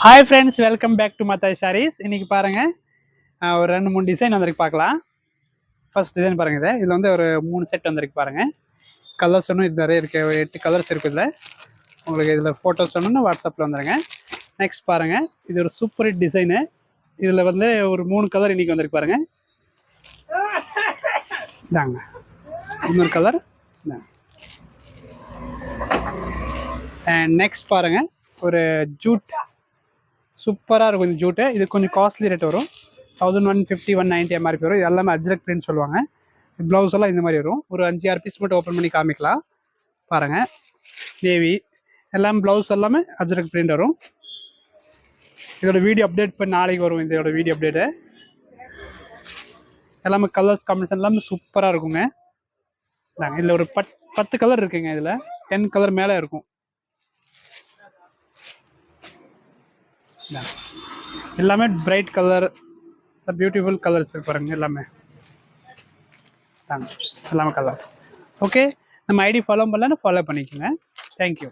Hi friends, welcome back to Mathai sarees. இன்றைக்கி பாருங்கள், ஒரு 2-3 டிசைன் வந்திருக்கு பார்க்கலாம். ஃபர்ஸ்ட் டிசைன் பாருங்கள். இதில் வந்து ஒரு 3 செட் வந்திருக்கு பாருங்கள். கலர்ஸ் ஒன்றும் இது நிறைய இருக்குது, ஒரு 8 கலர்ஸ் இருக்குது. இதில் உங்களுக்கு இதில் ஃபோட்டோஸ் ஒன்றுன்னா வாட்ஸ்அப்பில் வந்துடுங்க. நெக்ஸ்ட் பாருங்கள், இது ஒரு சூப்பர் ஹிட் டிசைனு. இதில் வந்து ஒரு 3 கலர் இன்றைக்கி வந்திருக்கு பாருங்கள். இதாங்க இன்னொரு கலர். அண்ட் நெக்ஸ்ட் பாருங்கள், ஒரு ஜூட் சூப்பராக இருக்கும். இந்த ஜூட்டு இது கொஞ்சம் காஸ்ட்லி ரேட் வரும். 1150, 190 எம்ஆர்பி வரும். இது எல்லாமே அஜ்ரக் பிரிண்ட் சொல்லுவாங்க. ப்ளவுஸ் எல்லாம் இந்த மாதிரி வரும். ஒரு 5-6 பீஸ் மட்டும் ஓப்பன் பண்ணி காமிக்கலாம் பாருங்கள். நேவி எல்லாமே ப்ளவுஸ் எல்லாமே அஜ்ரக் பிரிண்ட் வரும். இதோட வீடியோ அப்டேட் பண்ணி நாளைக்கு வரும். இதோட வீடியோ அப்டேட்டு எல்லாமே கலர்ஸ் காம்பினேஷன் எல்லாமே சூப்பராக இருக்குங்க. இதில் ஒரு 10 கலர் இருக்குங்க. இதில் 10 கலர் மேலே இருக்கும். எல்லாமே பிரைட் கலர், பியூட்டிஃபுல் கலர்ஸ் பாருங்க. எல்லாமே கலர்ஸ். ஓகே, நம்ம ஐடி ஃபாலோ பண்ணலன்னா ஃபாலோ பண்ணிக்கோங்க. தேங்க்யூ.